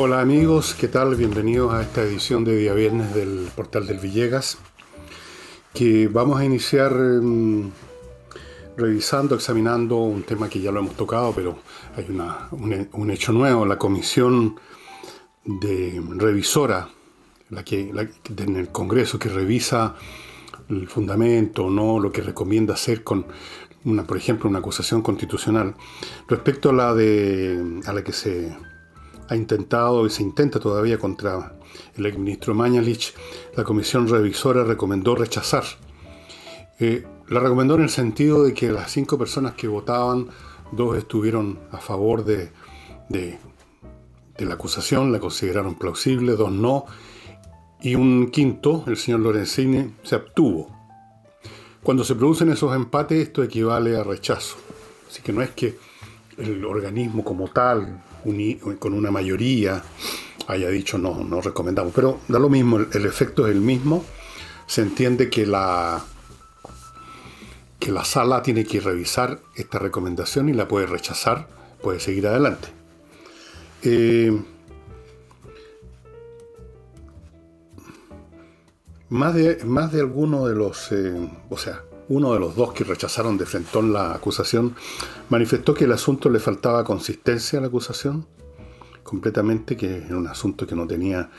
Hola amigos, ¿qué tal? Bienvenidos a esta edición de día viernes del Portal del Villegas, que vamos a iniciar revisando, examinando un tema que ya lo hemos tocado, pero hay un hecho nuevo. La comisión de revisora, en el Congreso, que revisa el fundamento o no, lo que recomienda hacer con por ejemplo, una acusación constitucional, respecto a la que se ha intentado y se intenta todavía contra el exministro Mañalich. La comisión revisora recomendó rechazar. La recomendó en el sentido de que las 5 personas que votaban, 2 estuvieron a favor de la acusación, la consideraron plausible, 2 no, y un quinto, el señor Lorenzini, se abstuvo. Cuando se producen esos empates, esto equivale a rechazo. Así que no es que el organismo como tal, con una mayoría, haya dicho no recomendamos, pero da lo mismo, el efecto es el mismo. Se entiende que la sala tiene que revisar esta recomendación y la puede rechazar, puede seguir adelante. Más de alguno de los, uno de los 2 que rechazaron de frentón la acusación, manifestó que el asunto le faltaba consistencia a la acusación, completamente, que era un asunto que no tenía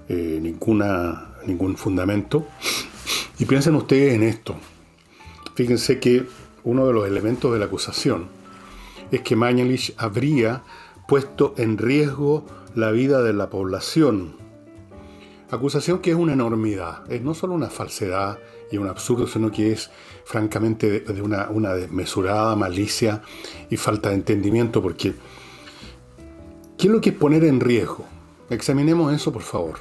ningún fundamento. Y piensen ustedes en esto. Fíjense que uno de los elementos de la acusación es que Mañalich habría puesto en riesgo la vida de la población. Acusación que es una enormidad, es no solo una falsedad y un absurdo, sino que es francamente de una desmesurada malicia y falta de entendimiento, porque ¿qué es lo que es poner en riesgo? Examinemos eso, por favor.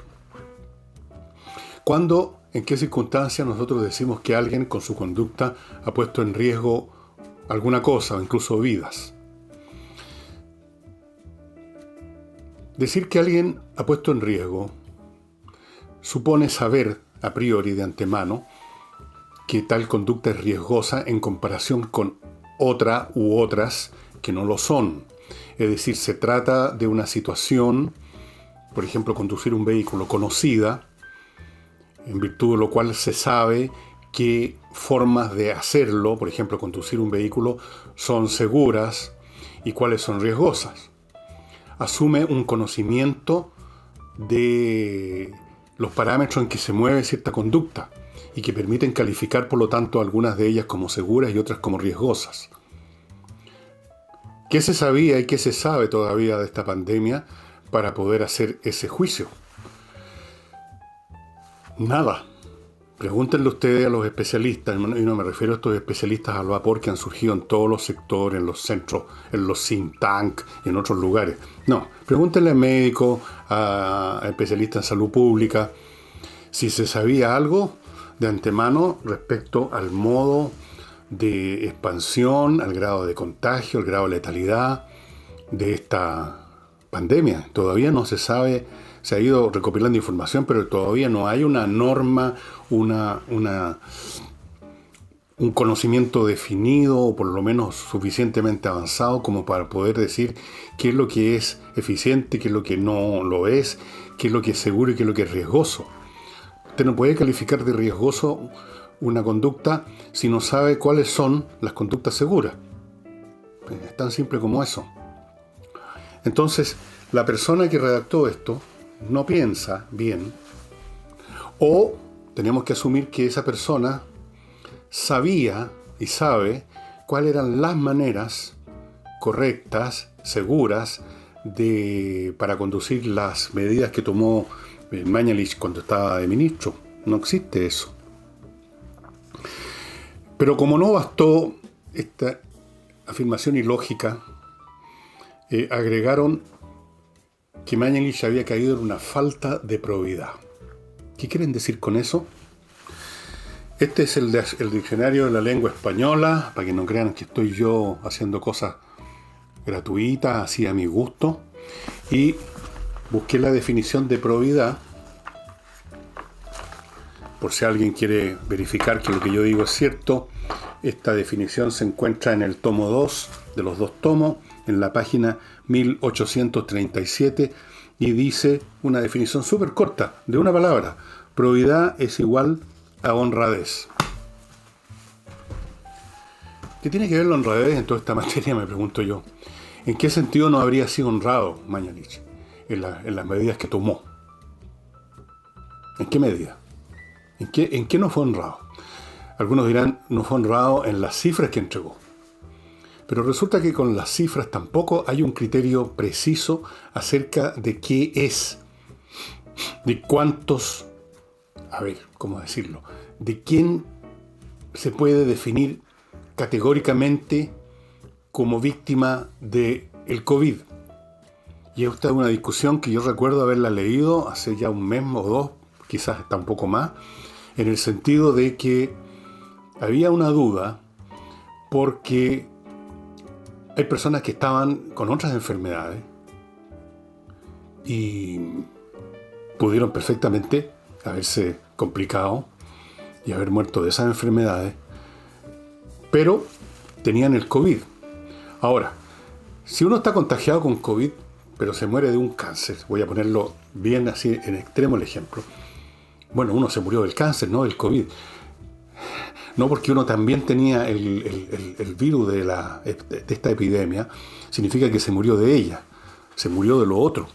¿Cuándo, en qué circunstancias nosotros decimos que alguien con su conducta ha puesto en riesgo alguna cosa o incluso vidas? Decir que alguien ha puesto en riesgo supone saber a priori, de antemano, que tal conducta es riesgosa en comparación con otra u otras que no lo son. Es decir, se trata de una situación, por ejemplo, conducir un vehículo, conocida, en virtud de lo cual se sabe qué formas de hacerlo, por ejemplo, conducir un vehículo, son seguras y cuáles son riesgosas. Asume un conocimiento de los parámetros en que se mueve cierta conducta y que permiten calificar, por lo tanto, algunas de ellas como seguras y otras como riesgosas. ¿Qué se sabía y qué se sabe todavía de esta pandemia para poder hacer ese juicio? Nada. Pregúntenle ustedes a los especialistas, y no me refiero a estos especialistas al vapor que han surgido en todos los sectores, en los centros, en los think tank y en otros lugares. No, pregúntenle a médicos, a especialistas en salud pública, si se sabía algo de antemano respecto al modo de expansión, al grado de contagio, al grado de letalidad de esta pandemia. Todavía no se sabe. Se ha ido recopilando información, pero todavía no hay una norma, un conocimiento definido, o por lo menos suficientemente avanzado como para poder decir qué es lo que es eficiente, qué es lo que no lo es, qué es lo que es seguro y qué es lo que es riesgoso. Usted no puede calificar de riesgoso una conducta si no sabe cuáles son las conductas seguras. Es tan simple como eso. Entonces, la persona que redactó esto no piensa bien, o tenemos que asumir que esa persona sabía y sabe cuáles eran las maneras correctas, seguras, para conducir las medidas que tomó Mañalich cuando estaba de ministro. No existe eso. Pero como no bastó esta afirmación ilógica, agregaron que Mañalich había caído en una falta de probidad. ¿Qué quieren decir con eso? Este es el diccionario de la lengua española, para que no crean que estoy yo haciendo cosas gratuitas, así a mi gusto. Y busqué la definición de probidad, por si alguien quiere verificar que lo que yo digo es cierto. Esta definición se encuentra en el tomo 2 de los 2 tomos, en la página 1837 y dice una definición súper corta, de una palabra: probidad es igual a honradez. ¿Qué tiene que ver la honradez en toda esta materia, me pregunto yo? ¿En qué sentido no habría sido honrado Mañalich en las medidas que tomó? ¿En qué medida? ¿En qué no fue honrado? Algunos dirán, no fue honrado en las cifras que entregó. Pero resulta que con las cifras tampoco hay un criterio preciso acerca de qué es, de cuántos, a ver, ¿cómo decirlo? De quién se puede definir categóricamente como víctima del COVID. Y esta es una discusión que yo recuerdo haberla leído hace ya un mes o dos, quizás hasta un poco más, en el sentido de que había una duda porque hay personas que estaban con otras enfermedades y pudieron perfectamente haberse complicado y haber muerto de esas enfermedades, pero tenían el COVID. Ahora, si uno está contagiado con COVID, pero se muere de un cáncer, voy a ponerlo bien así en extremo el ejemplo, bueno, uno se murió del cáncer, no del COVID. No porque uno también tenía el virus de esta epidemia, significa que se murió de ella, se murió de lo otro.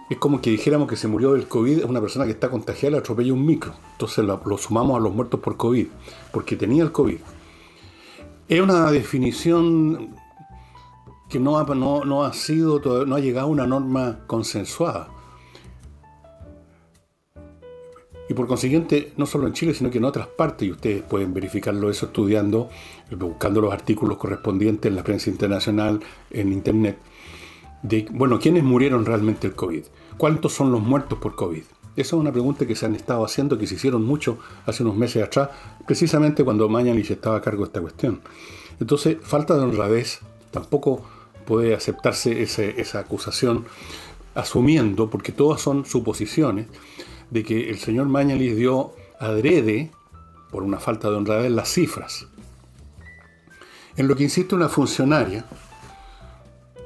Es como que dijéramos que se murió del COVID a una persona que está contagiada, le atropella un micro. Entonces lo sumamos a los muertos por COVID, porque tenía el COVID. Es una definición que no ha llegado a una norma consensuada. Y por consiguiente, no solo en Chile, sino que en otras partes, y ustedes pueden verificarlo eso estudiando, buscando los artículos correspondientes en la prensa internacional, en internet, de, bueno, ¿quiénes murieron realmente del COVID? ¿Cuántos son los muertos por COVID? Esa es una pregunta que se han estado haciendo, que se hicieron mucho hace unos meses atrás, precisamente cuando Mañalich estaba a cargo de esta cuestión. Entonces, falta de honradez, tampoco puede aceptarse esa acusación, asumiendo, porque todas son suposiciones, de que el señor Mañalich dio adrede, por una falta de honradez, las cifras. En lo que insiste una funcionaria,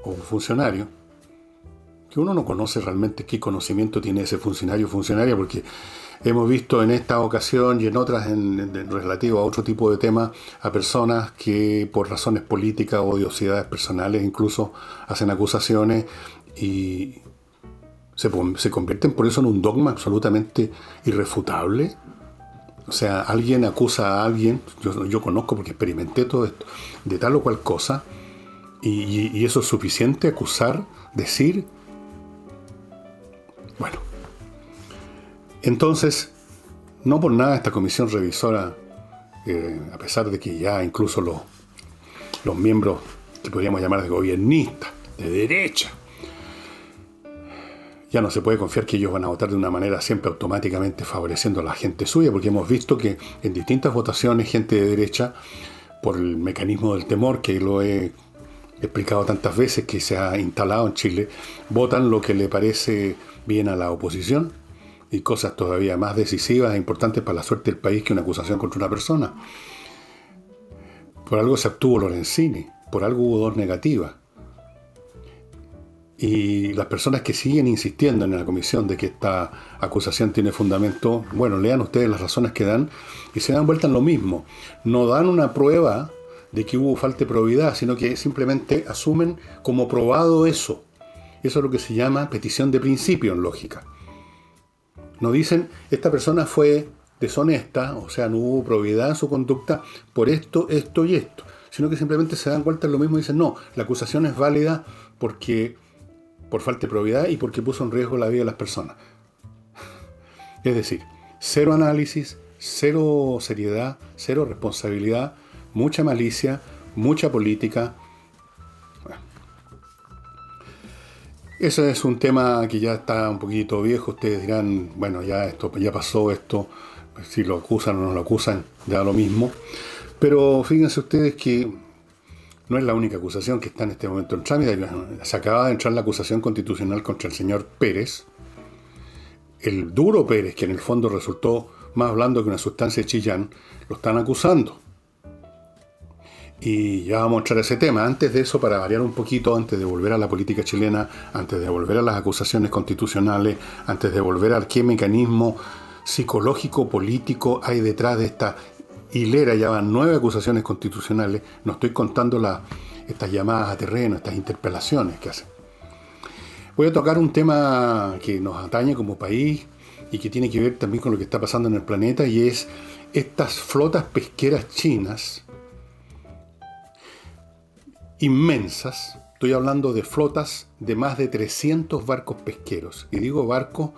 o un funcionario, que uno no conoce realmente qué conocimiento tiene ese funcionario o funcionaria, porque hemos visto en esta ocasión y en otras en relativo a otro tipo de temas a personas que por razones políticas o odiosidades personales incluso hacen acusaciones y se convierten por eso en un dogma absolutamente irrefutable. O sea, alguien acusa a alguien, yo conozco porque experimenté todo esto, de tal o cual cosa, y eso es suficiente, acusar, decir. Bueno, entonces, no por nada esta comisión revisora, a pesar de que ya incluso los miembros que podríamos llamar de gobiernistas, de derecha, ya no se puede confiar que ellos van a votar de una manera siempre automáticamente favoreciendo a la gente suya, porque hemos visto que en distintas votaciones gente de derecha, por el mecanismo del temor que lo he explicado tantas veces que se ha instalado en Chile, votan lo que le parece bien a la oposición y cosas todavía más decisivas e importantes para la suerte del país que una acusación contra una persona. Por algo se abstuvo Lorenzini, por algo hubo 2 negativas. Y las personas que siguen insistiendo en la comisión de que esta acusación tiene fundamento, bueno, lean ustedes las razones que dan y se dan vuelta en lo mismo. No dan una prueba de que hubo falta de probidad, sino que simplemente asumen como probado eso. Eso es lo que se llama petición de principio en lógica. No dicen, esta persona fue deshonesta, o sea, no hubo probidad en su conducta por esto, esto y esto, sino que simplemente se dan vuelta en lo mismo y dicen, no, la acusación es válida porque por falta de probidad y porque puso en riesgo la vida de las personas. Es decir, cero análisis, cero seriedad, cero responsabilidad, mucha malicia, mucha política. Bueno. Ese es un tema que ya está un poquito viejo. Ustedes dirán, bueno, ya pasó esto, si lo acusan o no lo acusan, ya lo mismo. Pero fíjense ustedes que no es la única acusación que está en este momento en trámite. Se acaba de entrar la acusación constitucional contra el señor Pérez, el duro Pérez, que en el fondo resultó más blando que una sustancia de Chillán, lo están acusando. Y ya vamos a entrar a ese tema. Antes de eso, para variar un poquito, antes de volver a la política chilena, antes de volver a las acusaciones constitucionales, antes de volver a qué mecanismo psicológico, político hay detrás de esta hilera, ya van 9 acusaciones constitucionales, no estoy contando estas llamadas a terreno, estas interpelaciones que hacen. Voy a tocar un tema que nos atañe como país y que tiene que ver también con lo que está pasando en el planeta, y es estas flotas pesqueras chinas inmensas. Estoy hablando de flotas de más de 300 barcos pesqueros. Y digo barcos,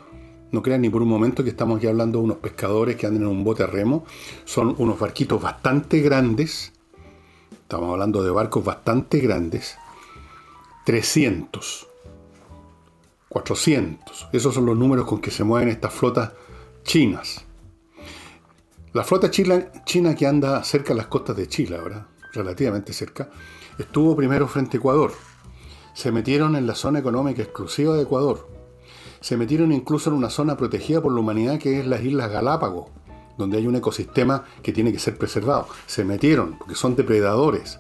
no crean ni por un momento que estamos aquí hablando de unos pescadores que andan en un bote a remo. Son unos barquitos bastante grandes. Estamos hablando de barcos bastante grandes. 300. 400. Esos son los números con que se mueven estas flotas chinas. La flota china que anda cerca de las costas de Chile ahora, relativamente cerca, estuvo primero frente a Ecuador. Se metieron en la zona económica exclusiva de Ecuador. Se metieron incluso en una zona protegida por la humanidad que es las Islas Galápagos, donde hay un ecosistema que tiene que ser preservado. Se metieron porque son depredadores.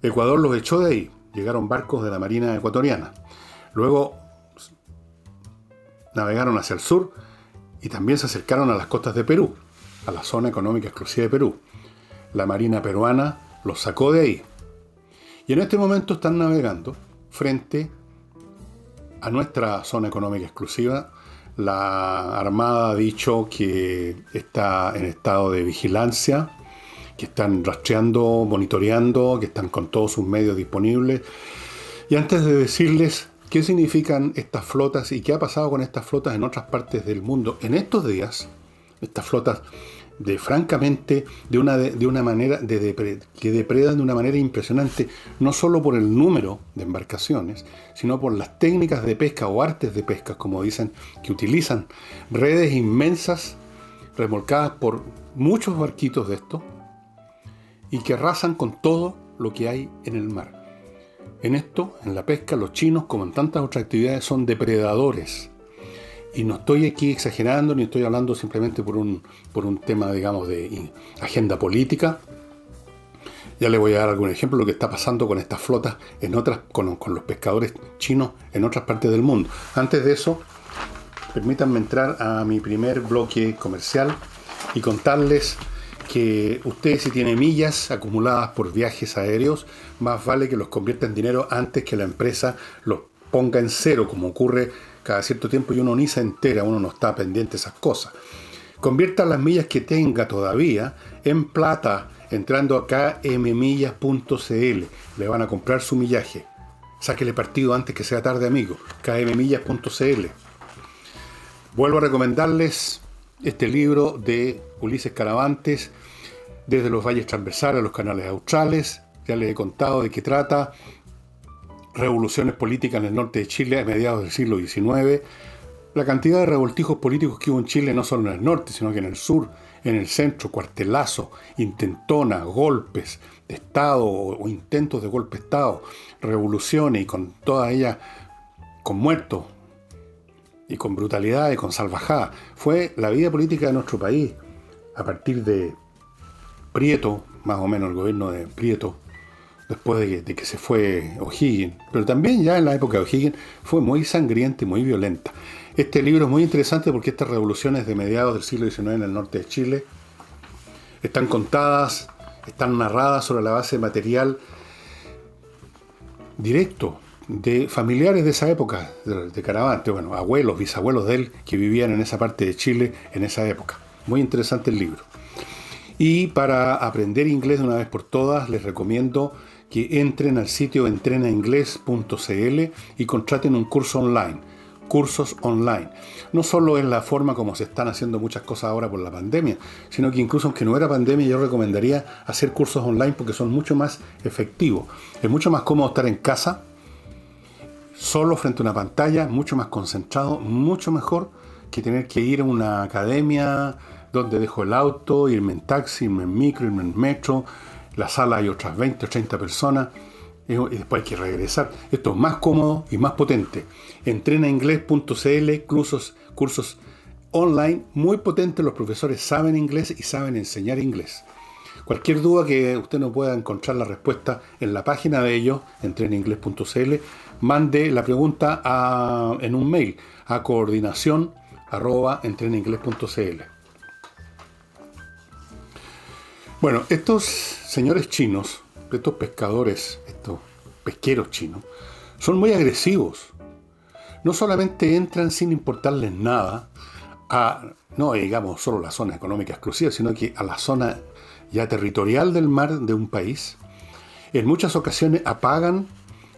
Ecuador los echó de ahí. Llegaron barcos de la Marina ecuatoriana. Luego navegaron hacia el sur y también se acercaron a las costas de Perú, a la zona económica exclusiva de Perú. La Marina peruana los sacó de ahí. Y en este momento están navegando frente a nuestra zona económica exclusiva. La Armada ha dicho que está en estado de vigilancia, que están rastreando, monitoreando, que están con todos sus medios disponibles. Y antes de decirles qué significan estas flotas y qué ha pasado con estas flotas en otras partes del mundo en estos días, estas flotas francamente de una manera que depredan de una manera impresionante, no solo por el número de embarcaciones, sino por las técnicas de pesca o artes de pesca, como dicen, que utilizan redes inmensas remolcadas por muchos barquitos de estos y que arrasan con todo lo que hay en el mar. En esto, en la pesca, los chinos, como en tantas otras actividades, son depredadores. Y no estoy aquí exagerando, ni estoy hablando simplemente por un tema, digamos, de agenda política. Ya le voy a dar algún ejemplo de lo que está pasando con estas flotas con los pescadores chinos en otras partes del mundo. Antes de eso, permítanme entrar a mi primer bloque comercial y contarles que ustedes, si tienen millas acumuladas por viajes aéreos, más vale que los convierta en dinero antes que la empresa los ponga en cero, como ocurre cada cierto tiempo y uno ni se entera, uno no está pendiente de esas cosas. Convierta las millas que tenga todavía en plata entrando a kmmillas.cl. Le van a comprar su millaje. Sáquele partido antes que sea tarde, amigo. kmmillas.cl. Vuelvo a recomendarles este libro de Ulises Caravantes, Desde los valles transversales a los canales australes. Ya les he contado de qué trata. Revoluciones políticas en el norte de Chile a mediados del siglo XIX. La cantidad de revoltijos políticos que hubo en Chile, no solo en el norte, sino que en el sur, en el centro, cuartelazo, intentona, golpes de Estado o intentos de golpe de Estado, revoluciones, y con todas ellas con muertos y con brutalidad y con salvajada. Fue la vida política de nuestro país a partir de Prieto, más o menos el gobierno de Prieto, después de que se fue O'Higgins, pero también ya en la época de O'Higgins fue muy sangrienta y muy violenta. Este libro es muy interesante porque estas revoluciones de mediados del siglo XIX en el norte de Chile están contadas, están narradas sobre la base de material directo de familiares de esa época, de Caravantes, bueno, abuelos, bisabuelos de él que vivían en esa parte de Chile en esa época. Muy interesante el libro. Y para aprender inglés de una vez por todas, les recomiendo que entren al sitio entrenainglés.cl y contraten un curso online. Cursos online. No solo es la forma como se están haciendo muchas cosas ahora por la pandemia, sino que incluso aunque no hubiera pandemia, yo recomendaría hacer cursos online porque son mucho más efectivos. Es mucho más cómodo estar en casa, solo frente a una pantalla, mucho más concentrado, mucho mejor que tener que ir a una academia donde dejo el auto, irme en taxi, irme en micro, irme en metro, la sala hay otras 20 o 30 personas y después hay que regresar. Esto es más cómodo y más potente. Entrenainglés.cl, cursos online muy potentes. Los profesores saben inglés y saben enseñar inglés. Cualquier duda que usted no pueda encontrar la respuesta en la página de ellos, entreninglés.cl, mande la pregunta en un mail a coordinación@entreninglés.cl. Bueno, estos señores chinos, estos pescadores, estos pesqueros chinos, son muy agresivos. No solamente entran sin importarles nada no digamos solo la zona económica exclusiva, sino que a la zona ya territorial del mar de un país. En muchas ocasiones apagan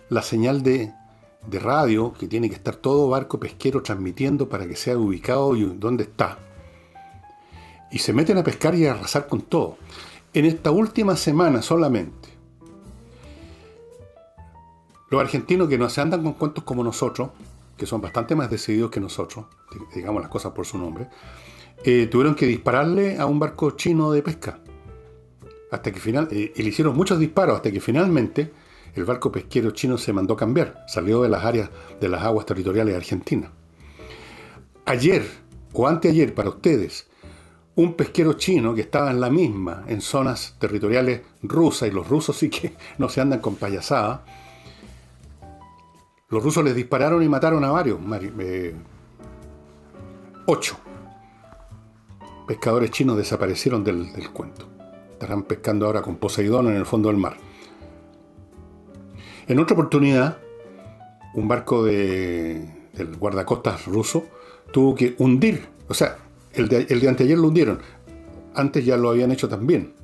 la señal de radio que tiene que estar todo barco pesquero transmitiendo para que sea ubicado y dónde está. Y se meten a pescar y a arrasar con todo. En esta última semana solamente, los argentinos que no se andan con cuentos como nosotros, que son bastante más decididos que nosotros, digamos las cosas por su nombre, tuvieron que dispararle a un barco chino de pesca. Hasta que y le hicieron muchos disparos hasta que finalmente el barco pesquero chino se mandó cambiar, salió de las áreas de las aguas territoriales argentinas. Ayer o anteayer para ustedes, un pesquero chino que estaba en la misma, en zonas territoriales rusas, y los rusos sí que no se andan con payasadas, los rusos les dispararon y mataron a varios, 8 pescadores chinos desaparecieron del cuento. Estarán pescando ahora con Poseidón en el fondo del mar. En otra oportunidad, un barco del guardacostas ruso tuvo que hundir, o sea, el de anteayer lo hundieron, antes ya lo habían hecho también.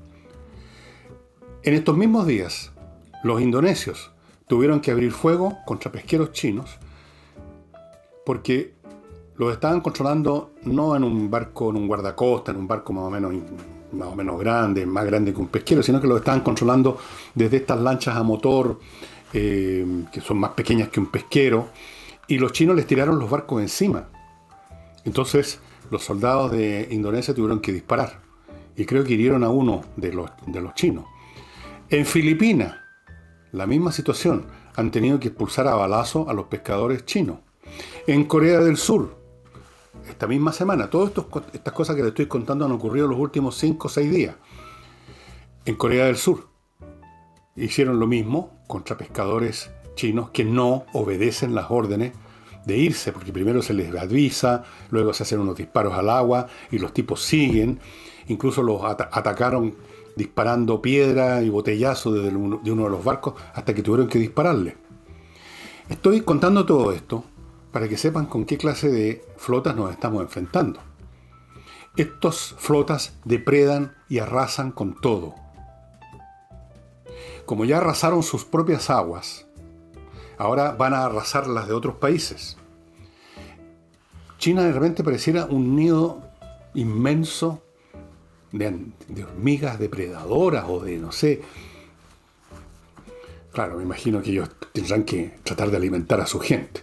En estos mismos días, los indonesios tuvieron que abrir fuego contra pesqueros chinos porque los estaban controlando no en un barco, en un guardacosta, en un barco más o menos grande, más grande que un pesquero, sino que los estaban controlando desde estas lanchas a motor que son más pequeñas que un pesquero, y los chinos les tiraron los barcos encima. Entonces los soldados de Indonesia tuvieron que disparar y creo que hirieron a uno de los chinos. En Filipinas, la misma situación, han tenido que expulsar a balazo a los pescadores chinos. En Corea del Sur, esta misma semana, todas estas cosas que les estoy contando han ocurrido en los últimos 5 o 6 días. En Corea del Sur hicieron lo mismo contra pescadores chinos que no obedecen las órdenes de irse, porque primero se les avisa, luego se hacen unos disparos al agua y los tipos siguen. Incluso los atacaron disparando piedra y botellazo de uno de los barcos hasta que tuvieron que dispararle. Estoy contando todo esto para que sepan con qué clase de flotas nos estamos enfrentando. Estas flotas depredan y arrasan con todo. Como ya arrasaron sus propias aguas, ahora van a arrasar las de otros países. China de repente pareciera un nido inmenso de hormigas depredadoras o de, no sé. Claro, me imagino que ellos tendrán que tratar de alimentar a su gente.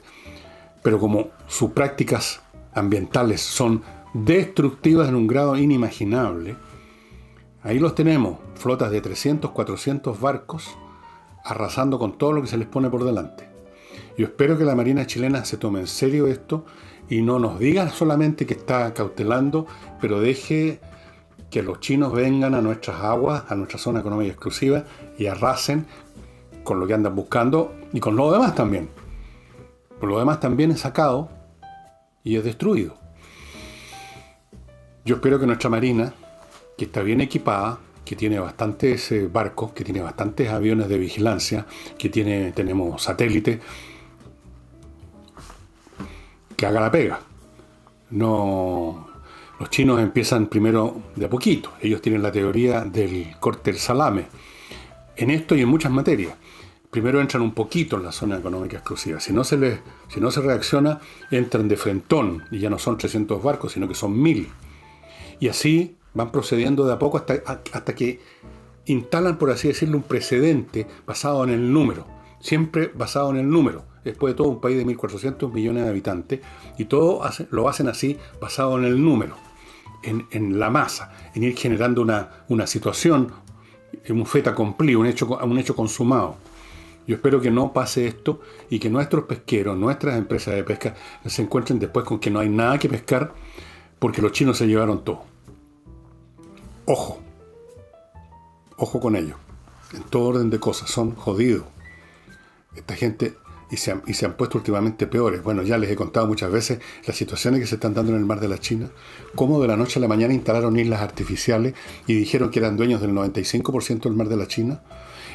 Pero como sus prácticas ambientales son destructivas en un grado inimaginable, ahí los tenemos, flotas de 300, 400 barcos arrasando con todo lo que se les pone por delante. Yo espero que la Marina chilena se tome en serio esto y no nos diga solamente que está cautelando, pero deje que los chinos vengan a nuestras aguas, a nuestra zona económica exclusiva y arrasen con lo que andan buscando y con lo demás también. Por lo demás también es sacado y es destruido. Yo espero que nuestra Marina, que está bien equipada, que tiene bastantes barcos, que tiene bastantes aviones de vigilancia, que tenemos satélites, que haga la pega. No, los chinos empiezan primero de a poquito. Ellos tienen la teoría del corte del salame. En esto y en muchas materias. Primero entran un poquito en la zona económica exclusiva. Si no se reacciona, entran de frentón y ya no son 300 barcos, sino que son 1000. Y así van procediendo de a poco hasta que instalan, por así decirlo, un precedente basado en el número. Siempre basado en el número. Después de todo, un país de 1.400 millones de habitantes, y todo lo hacen así, basado en el número, en la masa, en ir generando una situación, un fait accompli, un hecho consumado. Yo espero que no pase esto y que nuestros pesqueros, nuestras empresas de pesca, se encuentren después con que no hay nada que pescar porque los chinos se llevaron todo. Ojo, Ojo con ellos. En todo orden de cosas. Son jodidos. Esta gente... Y se han puesto últimamente peores. Bueno, ya les he contado muchas veces las situaciones que se están dando en el mar de la China. Cómo de la noche a la mañana instalaron islas artificiales y dijeron que eran dueños del 95% del mar de la China.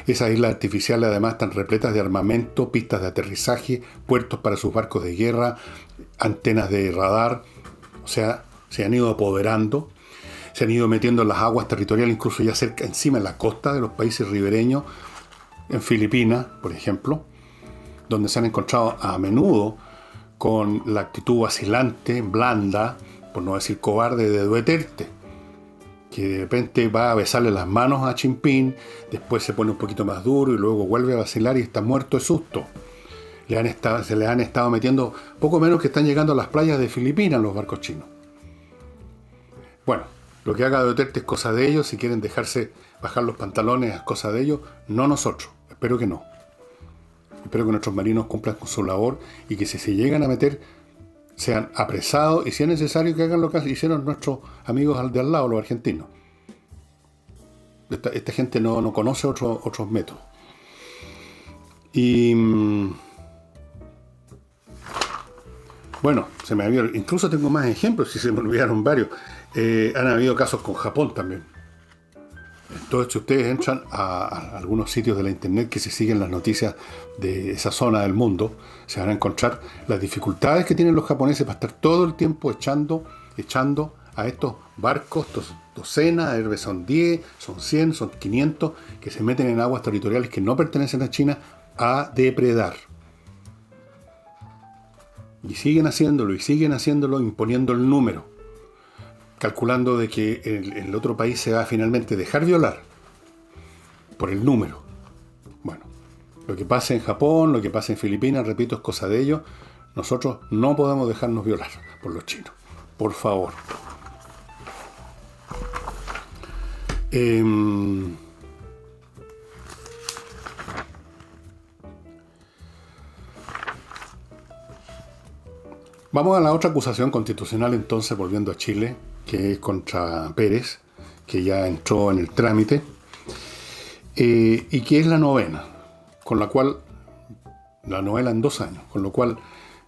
Esas islas artificiales además están repletas de armamento, pistas de aterrizaje, puertos para sus barcos de guerra, antenas de radar. O sea, se han ido apoderando, se han ido metiendo en las aguas territoriales, incluso ya cerca, encima en la costa de los países ribereños, en Filipinas, por ejemplo, donde se han encontrado a menudo con la actitud vacilante, blanda, por no decir cobarde, de Duterte, que de repente va a besarle las manos a Xi Jinping, después se pone un poquito más duro y luego vuelve a vacilar y está muerto de susto. Se le han estado metiendo poco menos que están llegando a las playas de Filipinas los barcos chinos. Bueno, lo que haga Duterte es cosa de ellos. Si quieren dejarse bajar los pantalones es cosa de ellos, no nosotros. Espero que no. Espero que nuestros marinos cumplan con su labor y que si se llegan a meter sean apresados y si es necesario que hagan lo que hicieron nuestros amigos de al lado, los argentinos. Esta gente no conoce otros métodos. Y bueno, se me había... Incluso tengo más ejemplos, si se me olvidaron varios. Han habido casos con Japón también. Entonces, si ustedes entran a algunos sitios de la internet que se siguen las noticias de esa zona del mundo, se van a encontrar las dificultades que tienen los japoneses para estar todo el tiempo echando a estos barcos, docenas, a veces son 10, son 100, son 500, que se meten en aguas territoriales que no pertenecen a China a depredar. Y siguen haciéndolo, imponiendo el número, calculando de que el otro país se va a finalmente dejar violar por el número. Bueno, lo que pasa en Japón, lo que pasa en Filipinas, repito, es cosa de ellos. Nosotros no podemos dejarnos violar por los chinos. Por favor. Vamos a la otra acusación constitucional entonces, volviendo a Chile, que es contra Pérez, que ya entró en el trámite, y que es la novena, con la cual, la novela en 2 años, con lo cual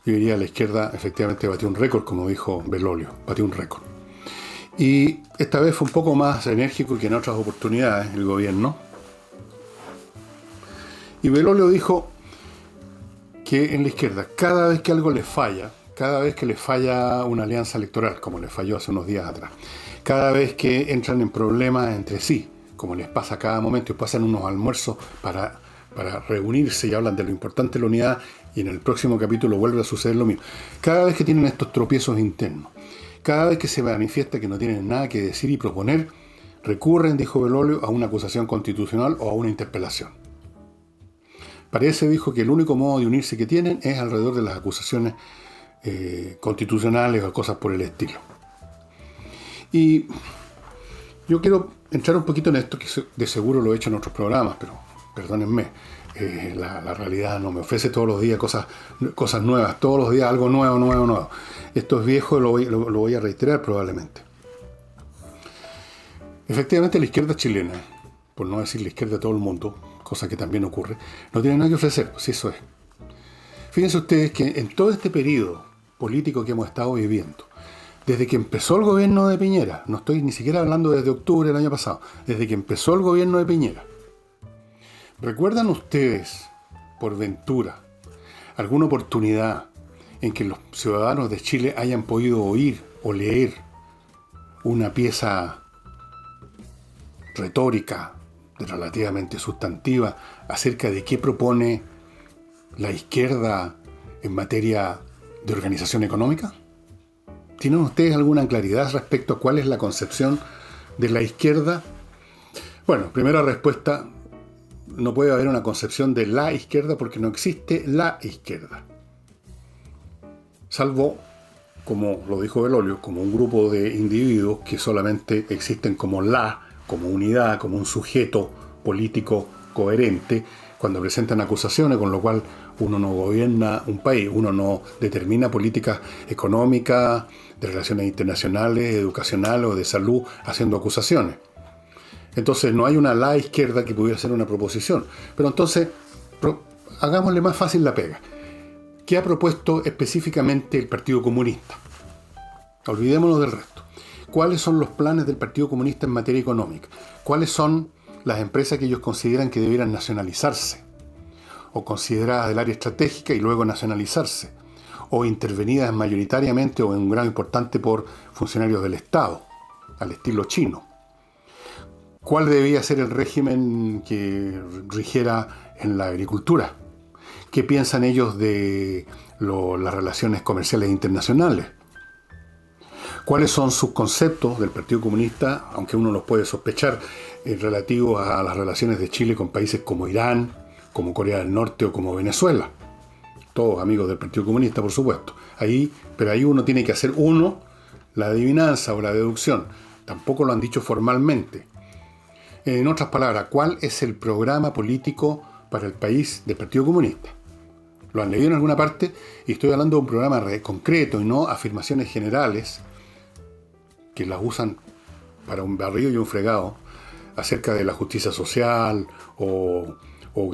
yo diría la izquierda efectivamente batió un récord, como dijo Belolio, batió un récord. Y esta vez fue un poco más enérgico que en otras oportunidades el gobierno. Y Belolio dijo que en la izquierda, cada vez que algo les falla, cada vez que les falla una alianza electoral, como les falló hace unos días atrás, cada vez que entran en problemas entre sí, como les pasa a cada momento, y pasan unos almuerzos para reunirse y hablan de lo importante de la unidad, y en el próximo capítulo vuelve a suceder lo mismo. Cada vez que tienen estos tropiezos internos, cada vez que se manifiesta que no tienen nada que decir y proponer, recurren, dijo Belolio, a una acusación constitucional o a una interpelación. Parece, dijo, que el único modo de unirse que tienen es alrededor de las acusaciones constitucionales o cosas por el estilo. Y yo quiero entrar un poquito en esto, que de seguro lo he hecho en otros programas, pero perdónenme, la realidad no me ofrece todos los días cosas nuevas, todos los días algo nuevo. Esto es viejo, lo voy a reiterar probablemente. Efectivamente, la izquierda chilena, por no decir la izquierda de todo el mundo, cosa que también ocurre, no tiene nada que ofrecer, pues eso es. Fíjense ustedes que en todo este periodo político que hemos estado viviendo, desde que empezó el gobierno de Piñera, no estoy ni siquiera hablando desde octubre del año pasado, desde que empezó el gobierno de Piñera, ¿recuerdan ustedes, por ventura, alguna oportunidad en que los ciudadanos de Chile hayan podido oír o leer una pieza retórica, relativamente sustantiva, acerca de qué propone la izquierda en materia de organización económica? ¿Tienen ustedes alguna claridad respecto a cuál es la concepción de la izquierda? Bueno, primera respuesta, no puede haber una concepción de la izquierda porque no existe la izquierda. Salvo, como lo dijo Belolio, como un grupo de individuos que solamente existen como unidad, como un sujeto político coherente, cuando presentan acusaciones, con lo cual uno no gobierna un país, uno no determina políticas económicas, de relaciones internacionales, educacionales o de salud, haciendo acusaciones. Entonces no hay una ala izquierda que pudiera ser una proposición. Pero entonces, hagámosle más fácil la pega. ¿Qué ha propuesto específicamente el Partido Comunista? Olvidémonos del resto. ¿Cuáles son los planes del Partido Comunista en materia económica? ¿Cuáles son las empresas que ellos consideran que debieran nacionalizarse? O consideradas del área estratégica y luego nacionalizarse. O intervenidas mayoritariamente o en un grado importante por funcionarios del Estado, al estilo chino. ¿Cuál debía ser el régimen que rigiera en la agricultura? ¿Qué piensan ellos de las relaciones comerciales internacionales? ¿Cuáles son sus conceptos del Partido Comunista, aunque uno los puede sospechar, relativos a las relaciones de Chile con países como Irán, como Corea del Norte o como Venezuela? Todos amigos del Partido Comunista, por supuesto. Pero ahí uno tiene que hacer la adivinanza o la deducción. Tampoco lo han dicho formalmente. En otras palabras, ¿cuál es el programa político para el país del Partido Comunista? Lo han leído en alguna parte y estoy hablando de un programa concreto y no afirmaciones generales que las usan para un barrido y un fregado acerca de la justicia social o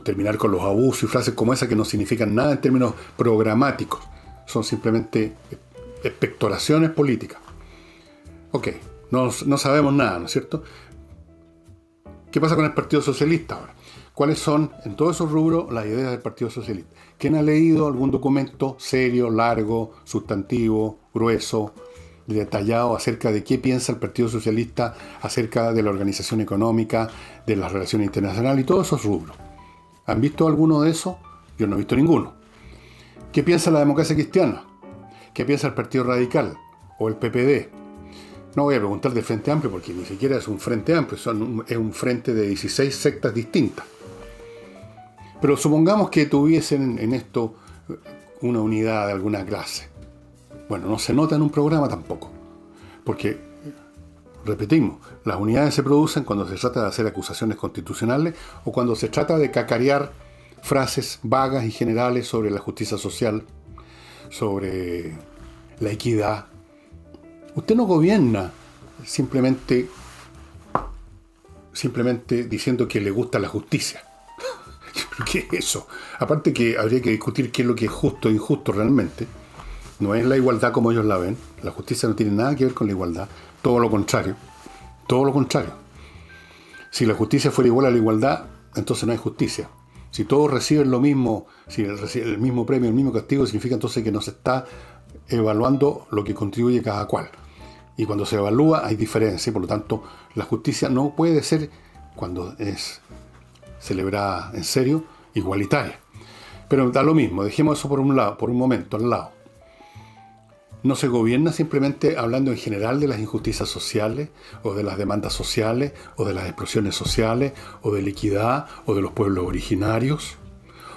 terminar con los abusos y frases como esa que no significan nada en términos programáticos. Son simplemente expectoraciones políticas. Ok, no sabemos nada, ¿no es cierto? ¿Qué pasa con el Partido Socialista ahora? ¿Cuáles son, en todos esos rubros, las ideas del Partido Socialista? ¿Quién ha leído algún documento serio, largo, sustantivo, grueso, detallado acerca de qué piensa el Partido Socialista acerca de la organización económica, de las relaciones internacionales y todos esos rubros? ¿Han visto alguno de esos? Yo no he visto ninguno. ¿Qué piensa la democracia cristiana? ¿Qué piensa el Partido Radical? ¿O el PPD? No voy a preguntar del Frente Amplio porque ni siquiera es un Frente Amplio, es un frente de 16 sectas distintas. Pero supongamos que tuviesen en esto una unidad de alguna clase. Bueno, no se nota en un programa tampoco. Porque, repetimos, las unidades se producen cuando se trata de hacer acusaciones constitucionales o cuando se trata de cacarear frases vagas y generales sobre la justicia social, sobre la equidad. Usted no gobierna simplemente diciendo que le gusta la justicia. ¿Qué es eso? Aparte que habría que discutir qué es lo que es justo e injusto realmente. No es la igualdad como ellos la ven. La justicia no tiene nada que ver con la igualdad. Todo lo contrario. Todo lo contrario. Si la justicia fuera igual a la igualdad, entonces no hay justicia. Si todos reciben lo mismo, si reciben el mismo premio, el mismo castigo, significa entonces que no se está evaluando lo que contribuye cada cual. Y cuando se evalúa hay diferencia, y por lo tanto la justicia no puede ser, cuando es celebrada en serio, igualitaria. Pero da lo mismo, dejemos eso por un momento al lado. No se gobierna simplemente hablando en general de las injusticias sociales, o de las demandas sociales, o de las explosiones sociales, o de la equidad, o de los pueblos originarios,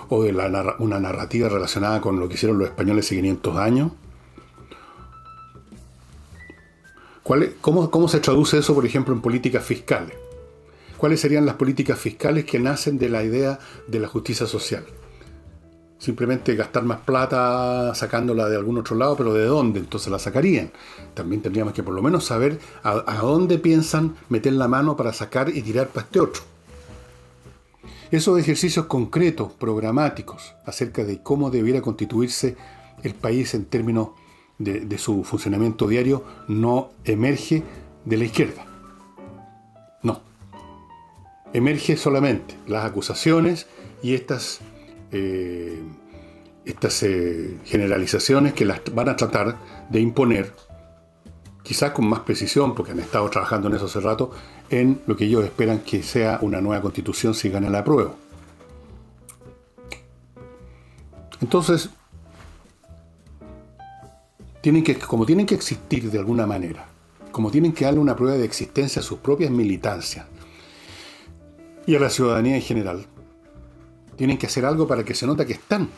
o de una narrativa relacionada con lo que hicieron los españoles hace 500 años. ¿Cómo se traduce eso, por ejemplo, en políticas fiscales? ¿Cuáles serían las políticas fiscales que nacen de la idea de la justicia social? Simplemente gastar más plata sacándola de algún otro lado, pero ¿de dónde entonces la sacarían? También tendríamos que por lo menos saber a dónde piensan meter la mano para sacar y tirar para este otro. Esos ejercicios concretos, programáticos, acerca de cómo debiera constituirse el país en términos de su funcionamiento diario, no emerge de la izquierda. No. Emerge solamente las acusaciones y estas generalizaciones que las van a tratar de imponer, quizás con más precisión, porque han estado trabajando en eso hace rato, en lo que ellos esperan que sea una nueva constitución si gana la prueba. Entonces, como tienen que existir de alguna manera, como tienen que darle una prueba de existencia a sus propias militancias y a la ciudadanía en general, tienen que hacer algo para que se nota que están.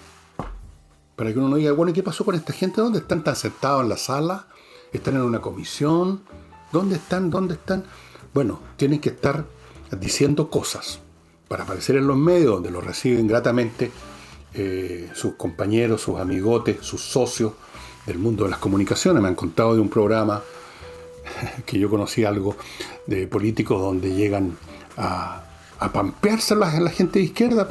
Para que uno no diga, bueno, ¿y qué pasó con esta gente? ¿Dónde están tan sentados en la sala? ¿Están en una comisión? ¿Dónde están? ¿Dónde están? Bueno, tienen que estar diciendo cosas para aparecer en los medios, donde los reciben gratamente sus compañeros, sus amigotes, sus socios del mundo de las comunicaciones. Me han contado de un programa que yo conocí algo de políticos donde llegan a pampearse la gente de izquierda.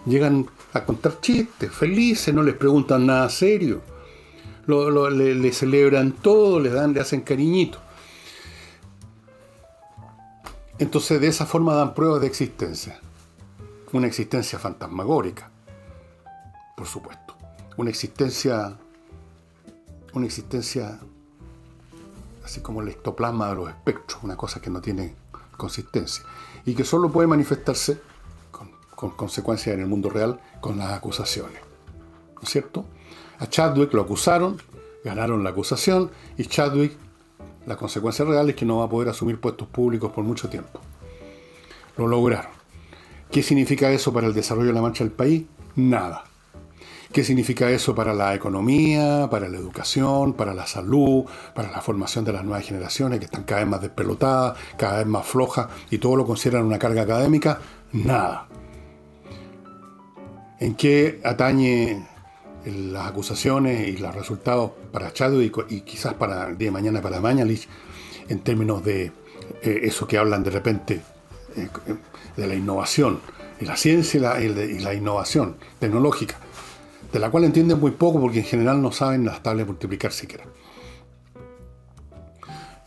Llegan a contar chistes, felices, no les preguntan nada serio. Le celebran todo, le hacen cariñito. Entonces de esa forma dan pruebas de existencia. Una existencia fantasmagórica, por supuesto. Una existencia así como el ectoplasma de los espectros, una cosa que no tiene consistencia y que solo puede manifestarse con consecuencias en el mundo real con las acusaciones. ¿No es cierto? A Chadwick lo acusaron, ganaron la acusación y Chadwick, la consecuencia real es que no va a poder asumir puestos públicos por mucho tiempo. Lo lograron. ¿Qué significa eso para el desarrollo de la marcha del país? Nada. ¿Qué significa eso para la economía, para la educación, para la salud, para la formación de las nuevas generaciones que están cada vez más despelotadas, cada vez más flojas y todo lo consideran una carga académica? Nada. ¿En qué atañe las acusaciones y los resultados para Chadwick y quizás para el día de mañana para Mañalich en términos de eso que hablan de repente de la innovación, y la ciencia y la innovación tecnológica, de la cual entienden muy poco porque en general no saben las tablas de multiplicar siquiera?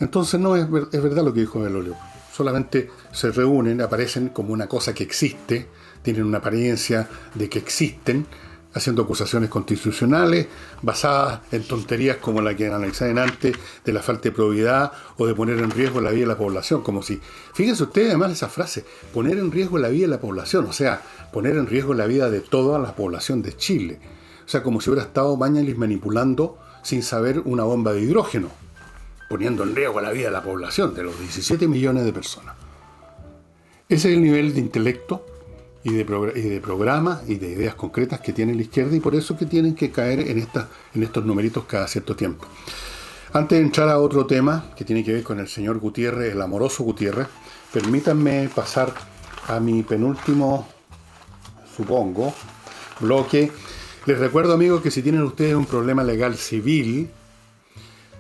Entonces no es verdad lo que dijo Belolio. Solamente se reúnen, aparecen como una cosa que existe, tienen una apariencia de que existen, haciendo acusaciones constitucionales basadas en tonterías como la que analizaban antes, de la falta de probidad o de poner en riesgo la vida de la población, como si, fíjense ustedes además esa frase, poner en riesgo la vida de la población, o sea, poner en riesgo la vida de toda la población de Chile, o sea, como si hubiera estado Mañalich manipulando sin saber una bomba de hidrógeno, poniendo en riesgo la vida de la población, de los 17 millones de personas. Ese es el nivel de intelecto y de programas y de ideas concretas que tiene la izquierda, y por eso que tienen que caer en estos numeritos cada cierto tiempo. Antes de entrar a otro tema que tiene que ver con el señor Gutiérrez, el amoroso Gutiérrez, permítanme pasar a mi penúltimo, supongo, bloque. Les recuerdo, amigos, que si tienen ustedes un problema legal civil,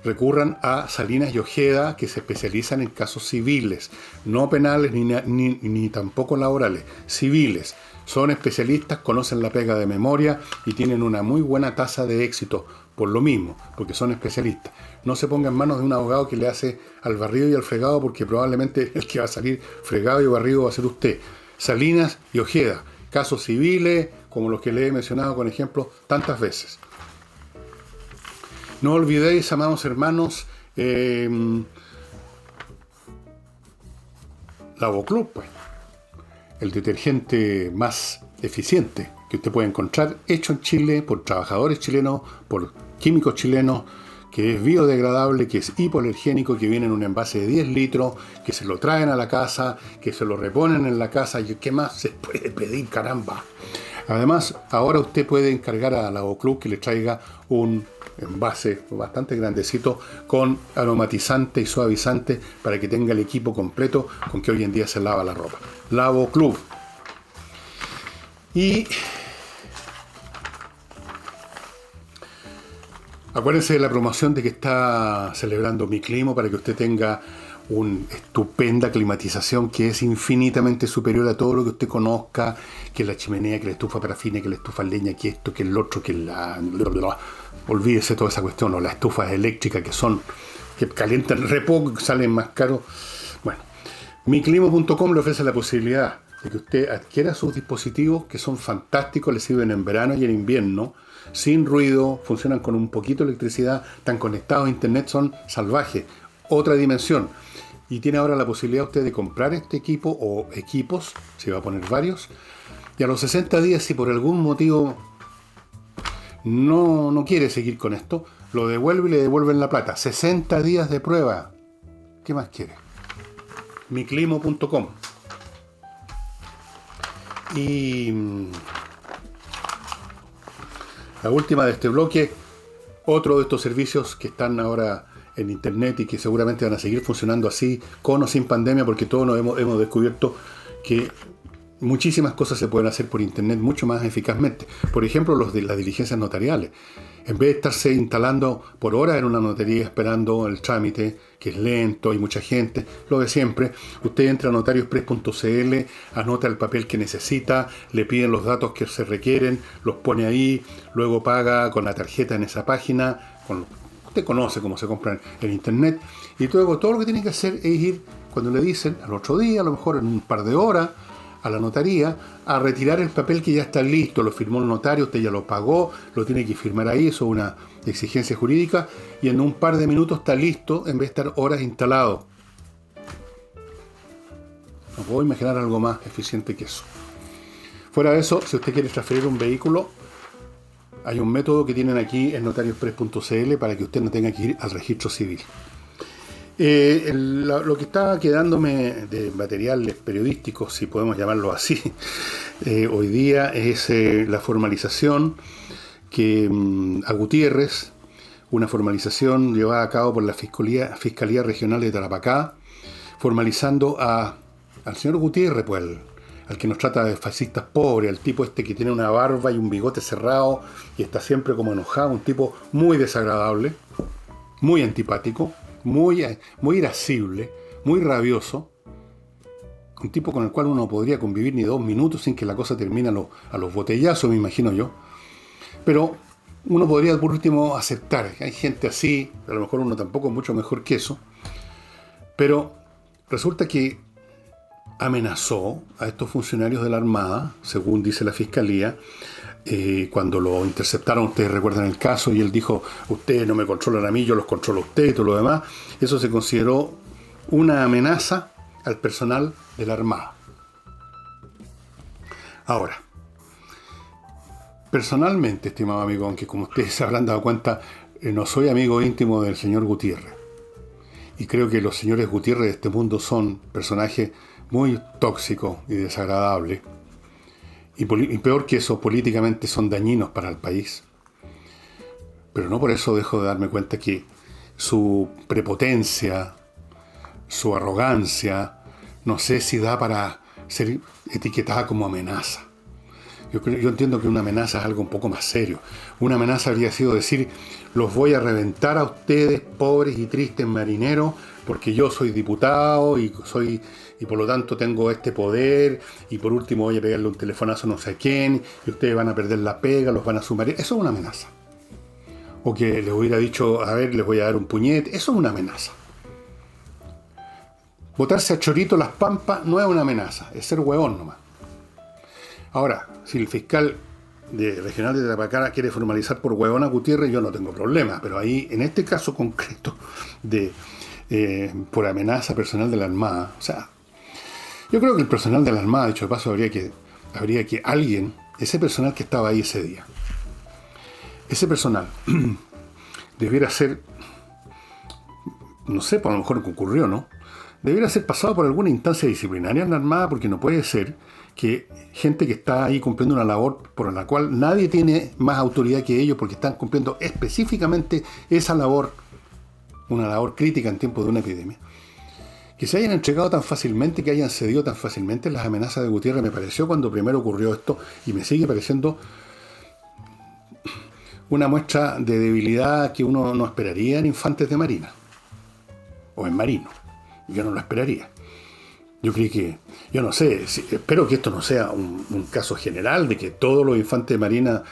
recurran a Salinas y Ojeda, que se especializan en casos civiles, no penales ni tampoco laborales, civiles. Son especialistas, conocen la pega de memoria y tienen una muy buena tasa de éxito por lo mismo, porque son especialistas. No se pongan en manos de un abogado que le hace al barrido y al fregado, porque probablemente el que va a salir fregado y barrido va a ser usted. Salinas y Ojeda, casos civiles, como los que le he mencionado con ejemplo tantas veces. No olvidéis, amados hermanos, Lavoclub, pues, el detergente más eficiente que usted puede encontrar, hecho en Chile por trabajadores chilenos, por químicos chilenos, que es biodegradable, que es hipoalergénico, que viene en un envase de 10 litros, que se lo traen a la casa, que se lo reponen en la casa. ¿Y qué más se puede pedir, caramba? Además, ahora usted puede encargar a Lavoclub que le traiga un envase bastante grandecito con aromatizante y suavizante para que tenga el equipo completo con que hoy en día se lava la ropa. Lavoclub. Y acuérdense de la promoción de que está celebrando Miclimo para que usted tenga una estupenda climatización que es infinitamente superior a todo lo que usted conozca, que la chimenea, que la estufa parafina, que la estufa leña, que esto, que el otro, que la... Olvídese toda esa cuestión, o las estufas eléctricas que calientan re poco, salen más caros. Bueno, miclimo.com le ofrece la posibilidad de que usted adquiera sus dispositivos, que son fantásticos, le sirven en verano y en invierno, sin ruido, funcionan con un poquito de electricidad, están conectados a internet, son salvajes, otra dimensión. Y tiene ahora la posibilidad usted de comprar este equipo o equipos, se va a poner varios, y a los 60 días, si por algún motivo no quiere seguir con esto, lo devuelve y le devuelven la plata. 60 días de prueba. ¿Qué más quiere? miclimo.com. Y la última de este bloque, otro de estos servicios que están ahora en internet y que seguramente van a seguir funcionando así, con o sin pandemia, porque todos nos hemos descubierto que muchísimas cosas se pueden hacer por internet mucho más eficazmente. Por ejemplo, los de las diligencias notariales. En vez de estarse instalando por horas en una notaría esperando el trámite, que es lento, hay mucha gente, lo de siempre, usted entra a notariospress.cl, anota el papel que necesita, le piden los datos que se requieren, los pone ahí, luego paga con la tarjeta en esa página, usted conoce cómo se compra en internet, y luego todo lo que tiene que hacer es ir, cuando le dicen, al otro día, a lo mejor en un par de horas, a la notaría, a retirar el papel que ya está listo, lo firmó el notario, usted ya lo pagó, lo tiene que firmar ahí, eso es una exigencia jurídica, y en un par de minutos está listo en vez de estar horas instalado. No puedo imaginar algo más eficiente que eso. Fuera de eso, si usted quiere transferir un vehículo, hay un método que tienen aquí en notariospress.cl para que usted no tenga que ir al registro civil. Lo que está quedándome de materiales periodísticos, si podemos llamarlo así, hoy día es la formalización que a Gutiérrez, una formalización llevada a cabo por la Fiscalía Regional de Tarapacá, formalizando al señor Gutiérrez, pues al que nos trata de fascistas pobres, al tipo este que tiene una barba y un bigote cerrado y está siempre como enojado, un tipo muy desagradable, muy antipático, muy irascible, muy rabioso, un tipo con el cual uno podría convivir ni 2 minutos sin que la cosa termine a los botellazos, me imagino yo. Pero uno podría por último aceptar, hay gente así, a lo mejor uno tampoco es mucho mejor que eso, pero resulta que amenazó a estos funcionarios de la Armada, según dice la Fiscalía, cuando lo interceptaron, ustedes recuerdan el caso, y él dijo, ustedes no me controlan a mí, yo los controlo a ustedes y todo lo demás. Eso se consideró una amenaza al personal de la Armada. Ahora, personalmente, estimado amigo, aunque como ustedes se habrán dado cuenta, no soy amigo íntimo del señor Gutiérrez. Y creo que los señores Gutiérrez de este mundo son personajes muy tóxicos y desagradables. Y peor que eso, políticamente son dañinos para el país. Pero no por eso dejo de darme cuenta que su prepotencia, su arrogancia, no sé si da para ser etiquetada como amenaza. Yo entiendo que una amenaza es algo un poco más serio. Una amenaza habría sido decir, los voy a reventar a ustedes, pobres y tristes marineros, porque yo soy diputado y por lo tanto tengo este poder, y por último voy a pegarle un telefonazo a no sé a quién, y ustedes van a perder la pega, los van a sumar. Eso es una amenaza. O que les hubiera dicho, a ver, les voy a dar un puñete. Eso es una amenaza. Botarse a chorito las pampas no es una amenaza, es ser huevón nomás. Ahora, si el fiscal regional de Tarapacá quiere formalizar por huevón a Gutiérrez, yo no tengo problema, pero ahí, en este caso concreto, por amenaza personal de la Armada, o sea, yo creo que el personal de la Armada, dicho de paso, habría que alguien, ese personal que estaba ahí ese día, ese personal debiera ser, no sé, por lo mejor ocurrió, ¿no? Debiera ser pasado por alguna instancia disciplinaria en la Armada, porque no puede ser que gente que está ahí cumpliendo una labor por la cual nadie tiene más autoridad que ellos, porque están cumpliendo específicamente esa labor, una labor crítica en tiempos de una epidemia, que se hayan entregado tan fácilmente, que hayan cedido tan fácilmente las amenazas de Gutiérrez, me pareció cuando primero ocurrió esto, y me sigue pareciendo una muestra de debilidad que uno no esperaría en infantes de marina, o en marinos. Yo no lo esperaría. Yo no sé, espero que esto no sea un caso general de que todos los infantes de marina,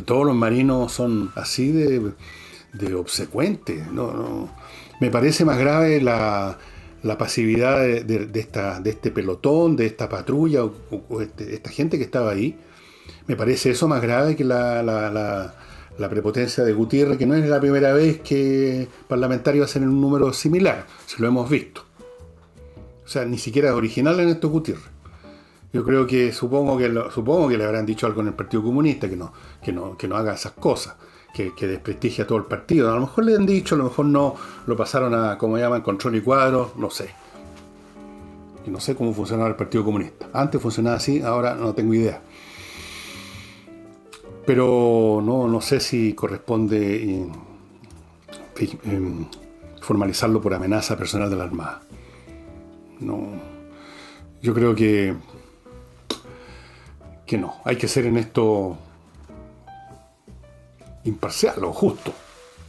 todos los marinos son así de obsecuentes. No. Me parece más grave la pasividad de este pelotón, de esta patrulla, o esta gente que estaba ahí. Me parece eso más grave que la prepotencia de Gutiérrez, que no es la primera vez que parlamentarios hacen un número similar, si lo hemos visto. O sea, ni siquiera es original en esto Gutiérrez. Yo creo que supongo que le habrán dicho algo en el Partido Comunista, que no haga esas cosas, que desprestigia todo el partido. A lo mejor le han dicho, a lo mejor no, lo pasaron a, como llaman, control y cuadro, no sé. Y no sé cómo funcionaba el Partido Comunista. Antes funcionaba así, ahora no tengo idea. Pero no sé si corresponde formalizarlo por amenaza personal de la Armada. No, yo creo que que no. Hay que ser en esto imparcial o justo.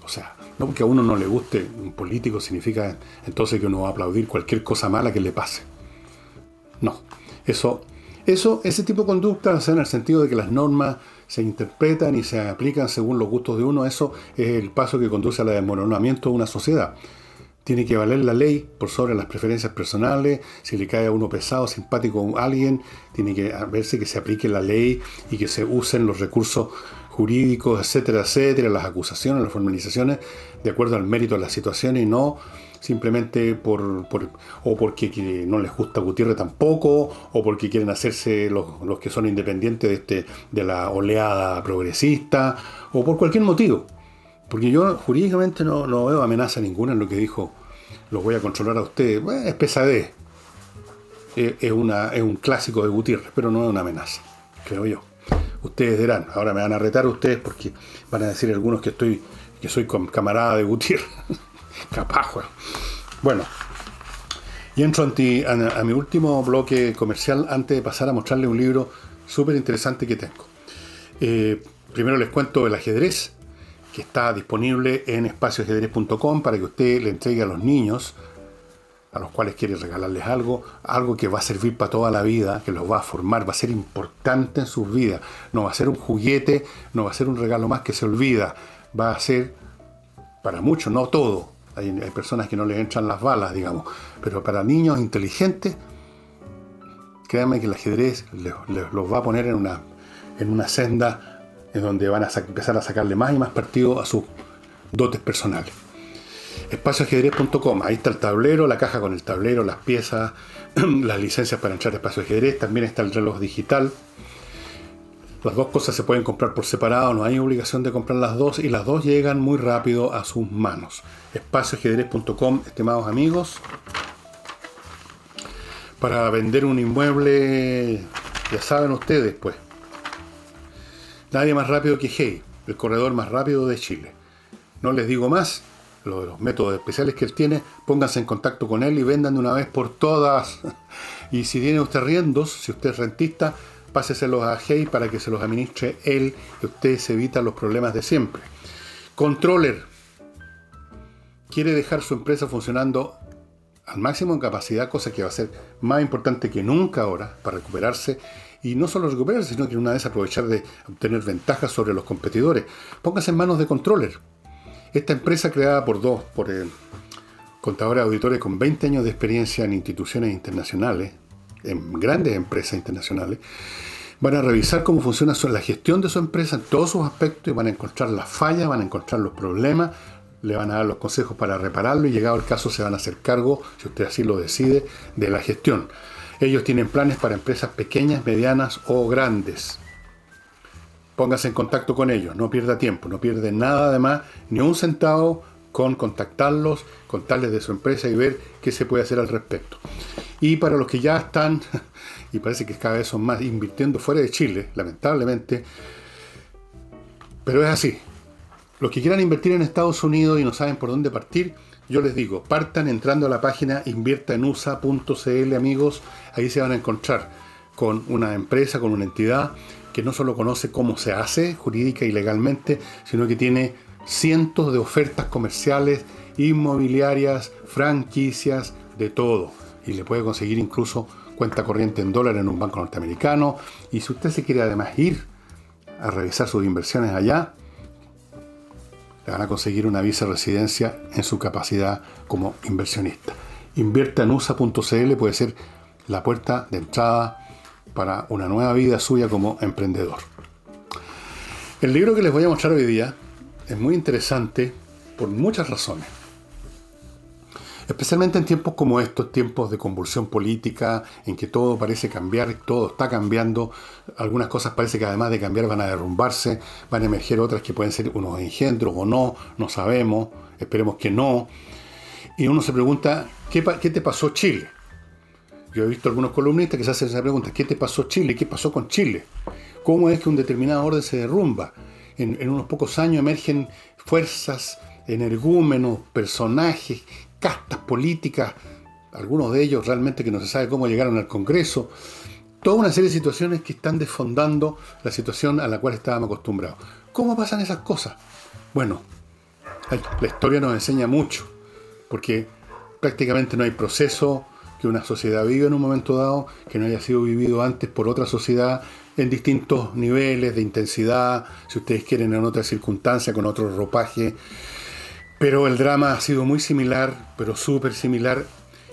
O sea, no porque a uno no le guste un político significa entonces que uno va a aplaudir cualquier cosa mala que le pase. No. Ese tipo de conducta, o sea, en el sentido de que las normas se interpretan y se aplican según los gustos de uno, eso es el paso que conduce al desmoronamiento de una sociedad. Tiene que valer la ley por sobre las preferencias personales. Si le cae a uno pesado, simpático a alguien, tiene que verse que se aplique la ley y que se usen los recursos jurídicos, etcétera, etcétera, las acusaciones, las formalizaciones, de acuerdo al mérito de la situación y no simplemente o porque no les gusta Gutiérrez tampoco, o porque quieren hacerse los que son independientes de la oleada progresista, o por cualquier motivo. Porque yo jurídicamente no veo amenaza ninguna en lo que dijo, los voy a controlar a ustedes. Bueno, es pesadez. Es un clásico de Gutiérrez, pero no es una amenaza, creo yo. Ustedes dirán, ahora me van a retar ustedes porque van a decir algunos que soy camarada de Gutiérrez. Capaz, bueno. Y entro a mi último bloque comercial antes de pasar a mostrarles un libro súper interesante que tengo. Primero les cuento el ajedrez, que está disponible en espacioajedrez.com para que usted le entregue a los niños, a los cuales quiere regalarles algo que va a servir para toda la vida, que los va a formar, va a ser importante en sus vidas. No va a ser un juguete, no va a ser un regalo más que se olvida. Va a ser, para muchos, no todo. Hay personas que no les entran las balas, digamos. Pero para niños inteligentes, créanme que el ajedrez los va a poner en una senda en donde van a empezar a sacarle más y más partido a sus dotes personales. Espacioajedrez.com, ahí está el tablero, la caja con el tablero, las piezas, las licencias para entrar a Espacio Ajedrez, también está el reloj digital. Las dos cosas se pueden comprar por separado, no hay obligación de comprar las dos y las dos llegan muy rápido a sus manos. Espacioajedrez.com, estimados amigos. Para vender un inmueble, ya saben ustedes, pues. Nadie más rápido que Hey, el corredor más rápido de Chile. No les digo más, lo de los métodos especiales que él tiene, pónganse en contacto con él y vendan de una vez por todas. Y si tiene usted riendos, si usted es rentista, páseselos a Hey para que se los administre él y usted se evita los problemas de siempre. Controller. Quiere dejar su empresa funcionando al máximo en capacidad, cosa que va a ser más importante que nunca ahora para recuperarse. Y no solo recuperarse, sino que una vez aprovechar de obtener ventajas sobre los competidores. Póngase en manos de Controller. Esta empresa creada por contadores auditores con 20 años de experiencia en instituciones internacionales, en grandes empresas internacionales, van a revisar cómo funciona la gestión de su empresa en todos sus aspectos y van a encontrar las fallas, van a encontrar los problemas, le van a dar los consejos para repararlo y llegado el caso se van a hacer cargo, si usted así lo decide, de la gestión. Ellos tienen planes para empresas pequeñas, medianas o grandes. Póngase en contacto con ellos, no pierda tiempo, no pierde nada además, ni un centavo con contactarlos, contarles de su empresa y ver qué se puede hacer al respecto. Y para los que ya están, y parece que cada vez son más, invirtiendo fuera de Chile, lamentablemente, pero es así. Los que quieran invertir en Estados Unidos y no saben por dónde partir, yo les digo, partan entrando a la página inviertaenusa.cl, amigos. Ahí se van a encontrar con una empresa, con una entidad que no solo conoce cómo se hace jurídica y legalmente, sino que tiene cientos de ofertas comerciales, inmobiliarias, franquicias, de todo. Y le puede conseguir incluso cuenta corriente en dólares en un banco norteamericano. Y si usted se quiere además ir a revisar sus inversiones allá, le van a conseguir una visa de residencia en su capacidad como inversionista. Inviertaenusa.cl puede ser la puerta de entrada para una nueva vida suya como emprendedor. El libro que les voy a mostrar hoy día es muy interesante por muchas razones. Especialmente en tiempos como estos, tiempos de convulsión política, en que todo parece cambiar, todo está cambiando, algunas cosas parece que además de cambiar van a derrumbarse, van a emerger otras que pueden ser unos engendros o no, no sabemos, esperemos que no. Y uno se pregunta, ¿qué te pasó Chile? Yo he visto algunos columnistas que se hacen esa pregunta, ¿qué te pasó Chile? ¿Qué pasó con Chile? ¿Cómo es que un determinado orden se derrumba? En unos pocos años emergen fuerzas, energúmenos, personajes, castas políticas, algunos de ellos realmente que no se sabe cómo llegaron al Congreso, toda una serie de situaciones que están desfondando la situación a la cual estábamos acostumbrados. ¿Cómo pasan esas cosas? Bueno, la historia nos enseña mucho, porque prácticamente no hay proceso que una sociedad viva en un momento dado que no haya sido vivido antes por otra sociedad en distintos niveles de intensidad, si ustedes quieren, en otras circunstancias, con otro ropaje. Pero el drama ha sido muy similar, pero súper similar.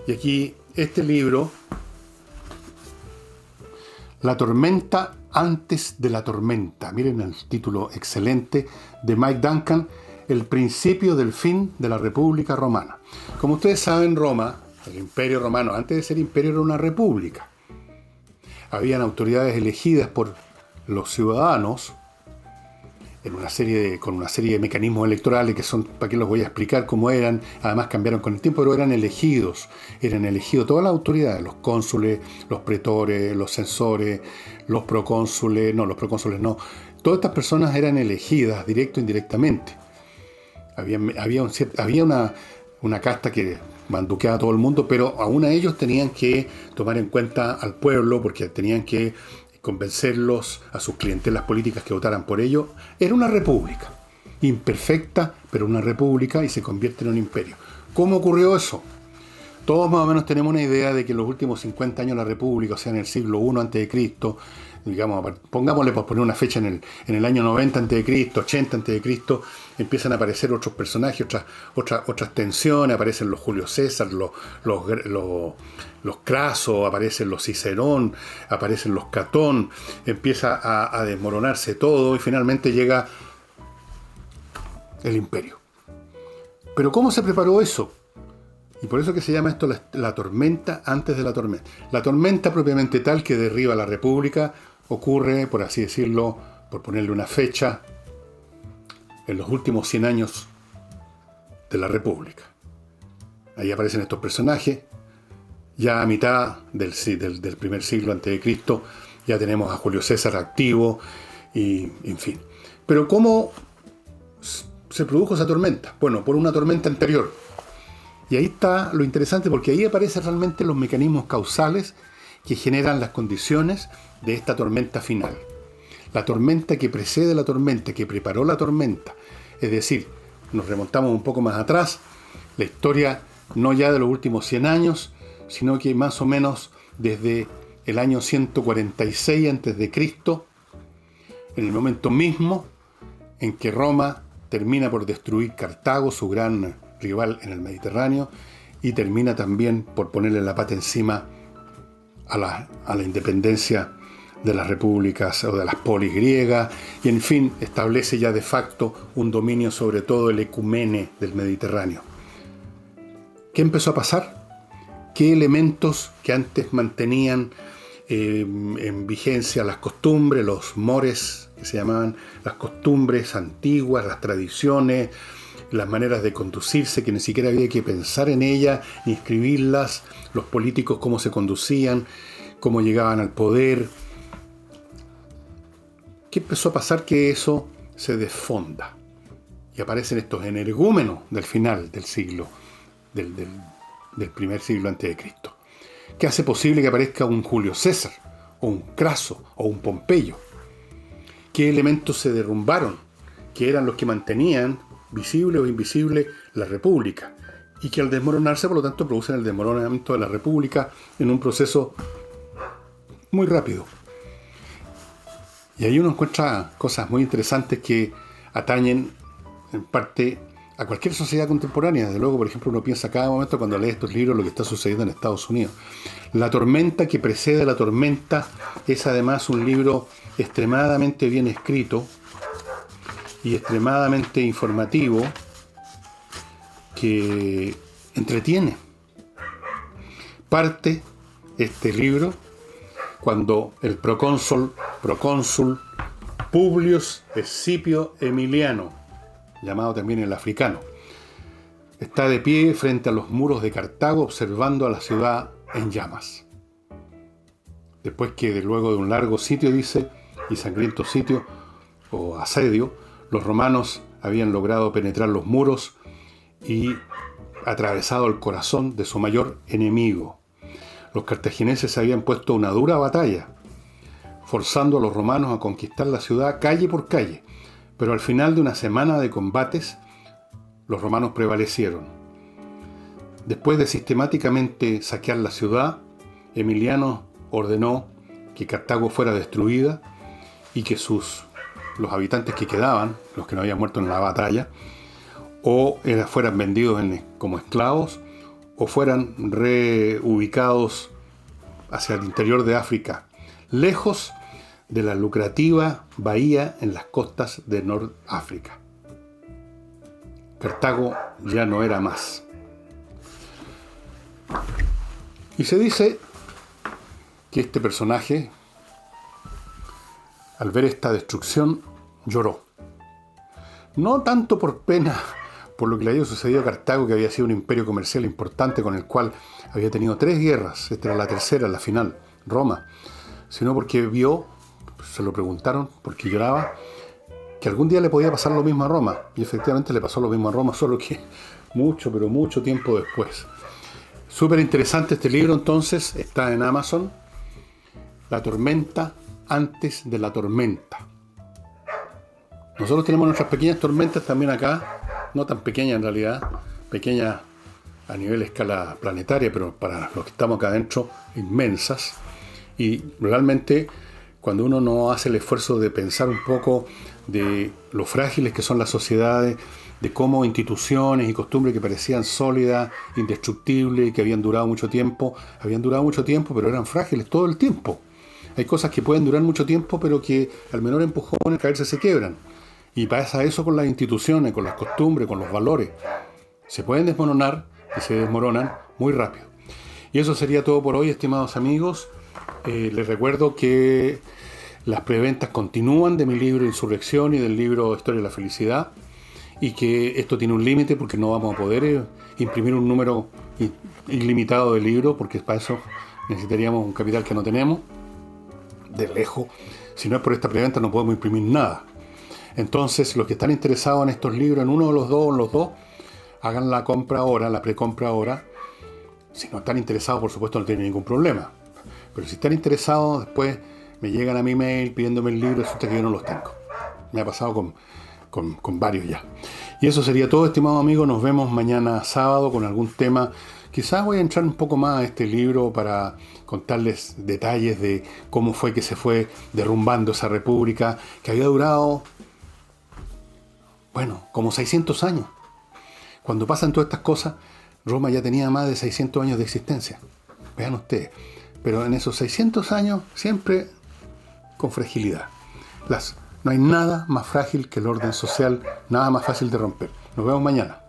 Y aquí, este libro, La tormenta antes de la tormenta. Miren el título excelente de Mike Duncan, El principio del fin de la República Romana. Como ustedes saben, Roma, el Imperio Romano, antes de ser imperio, era una república. Habían autoridades elegidas por los ciudadanos con una serie de mecanismos electorales que son, ¿para qué los voy a explicar cómo eran? Además cambiaron con el tiempo, pero eran elegidos todas las autoridades, los cónsules, los pretores, los censores, los procónsules no. Todas estas personas eran elegidas directo e indirectamente. Había una casta que manduqueaba a todo el mundo, pero aún a ellos tenían que tomar en cuenta al pueblo, porque tenían que convencerlos a sus clientelas políticas que votaran por ello. Era una república, imperfecta, pero una república, y se convierte en un imperio. ¿Cómo ocurrió eso? Todos más o menos tenemos una idea de que en los últimos 50 años la república, o sea, en el siglo I a.C., digamos, pongámosle por poner una fecha en el año 90 a.C., 80 a.C., empiezan a aparecer otros personajes, otras tensiones, aparecen los Julio César, los Craso, aparecen los Cicerón, aparecen los Catón, empieza a desmoronarse todo y finalmente llega el imperio. Pero ¿cómo se preparó eso? Y por eso que se llama esto la tormenta antes de la tormenta. La tormenta propiamente tal que derriba la república ocurre, por así decirlo, por ponerle una fecha, en los últimos 100 años de la república. Ahí aparecen estos personajes. Ya a mitad del primer siglo antes de Cristo ya tenemos a Julio César activo y en fin. Pero ¿cómo se produjo esa tormenta? Bueno, por una tormenta anterior. Y ahí está lo interesante, porque ahí aparecen realmente los mecanismos causales que generan las condiciones de esta tormenta final. La tormenta que precede la tormenta, que preparó la tormenta. Es decir, nos remontamos un poco más atrás, la historia no ya de los últimos 100 años, sino que más o menos desde el año 146 a.C., en el momento mismo en que Roma termina por destruir Cartago, su gran rival en el Mediterráneo, y termina también por ponerle la pata encima a la independencia de las repúblicas o de las polis griegas, y en fin, establece ya de facto un dominio sobre todo el ecumene del Mediterráneo. ¿Qué empezó a pasar? ¿Qué elementos que antes mantenían en vigencia las costumbres, los mores que se llamaban, las costumbres antiguas, las tradiciones, las maneras de conducirse, que ni siquiera había que pensar en ellas ni escribirlas, los políticos cómo se conducían, cómo llegaban al poder? ¿Qué empezó a pasar? Que eso se desfonda y aparecen estos energúmenos del final del siglo, del primer siglo antes de Cristo, que hace posible que aparezca un Julio César o un Craso o un Pompeyo. ¿Qué elementos se derrumbaron? Que eran los que mantenían visible o invisible la república, y que al desmoronarse, por lo tanto, producen el desmoronamiento de la república en un proceso muy rápido. Y ahí uno encuentra cosas muy interesantes que atañen en parte a cualquier sociedad contemporánea. Desde luego, por ejemplo, uno piensa cada momento cuando lee estos libros lo que está sucediendo en Estados Unidos. La tormenta que precede la tormenta es además un libro extremadamente bien escrito y extremadamente informativo, que entretiene. Parte este libro cuando el procónsul Publius Escipio Emiliano, llamado también el africano, está de pie frente a los muros de Cartago observando a la ciudad en llamas. Después que luego de un largo sitio, dice, y sangriento sitio o asedio, los romanos habían logrado penetrar los muros y atravesado el corazón de su mayor enemigo. Los cartagineses se habían puesto una dura batalla forzando a los romanos a conquistar la ciudad calle por calle. Pero al final de una semana de combates, los romanos prevalecieron. Después de sistemáticamente saquear la ciudad, Emiliano ordenó que Cartago fuera destruida y que los habitantes que quedaban, los que no habían muerto en la batalla, o fueran vendidos como esclavos o fueran reubicados hacia el interior de África, lejos de la lucrativa bahía en las costas de Nordáfrica. Cartago ya no era más. Y se dice que este personaje, al ver esta destrucción, lloró. No tanto por pena por lo que le había sucedido a Cartago, que había sido un imperio comercial importante con el cual había tenido 3 guerras, esta era la tercera, la final, Roma, sino porque vio, se lo preguntaron, porque lloraba, que algún día le podía pasar lo mismo a Roma, y efectivamente le pasó lo mismo a Roma, solo que mucho, pero mucho tiempo después. Súper interesante este libro, entonces, está en Amazon, La tormenta antes de la tormenta. Nosotros tenemos nuestras pequeñas tormentas también acá, no tan pequeñas en realidad, pequeñas a nivel escala planetaria, pero para los que estamos acá adentro, inmensas. Y realmente, cuando uno no hace el esfuerzo de pensar un poco de lo frágiles que son las sociedades, de cómo instituciones y costumbres que parecían sólidas, indestructibles, que habían durado mucho tiempo, pero eran frágiles todo el tiempo. Hay cosas que pueden durar mucho tiempo, pero que al menor empujón, al caerse, se quiebran. Y pasa eso con las instituciones, con las costumbres, con los valores. Se pueden desmoronar y se desmoronan muy rápido. Y eso sería todo por hoy, estimados amigos. Les recuerdo que las preventas continúan de mi libro Insurrección y del libro Historia de la Felicidad, y que esto tiene un límite porque no vamos a poder imprimir un número ilimitado de libros, porque para eso necesitaríamos un capital que no tenemos, de lejos. Si no es por esta preventa no podemos imprimir nada. Entonces, los que están interesados en estos libros, en uno de los dos o en los dos, hagan la compra ahora, la precompra ahora. Si no están interesados, por supuesto, no tienen ningún problema. Pero si están interesados, después me llegan a mi mail pidiéndome el libro, resulta que yo no los tengo. Me ha pasado con varios ya. Y eso sería todo, estimados amigos. Nos vemos mañana sábado con algún tema. Quizás voy a entrar un poco más a este libro para contarles detalles de cómo fue que se fue derrumbando esa república que había durado, como 600 años. Cuando pasan todas estas cosas, Roma ya tenía más de 600 años de existencia. Vean ustedes. Pero en esos 600 años, siempre con fragilidad. No hay nada más frágil que el orden social, nada más fácil de romper. Nos vemos mañana.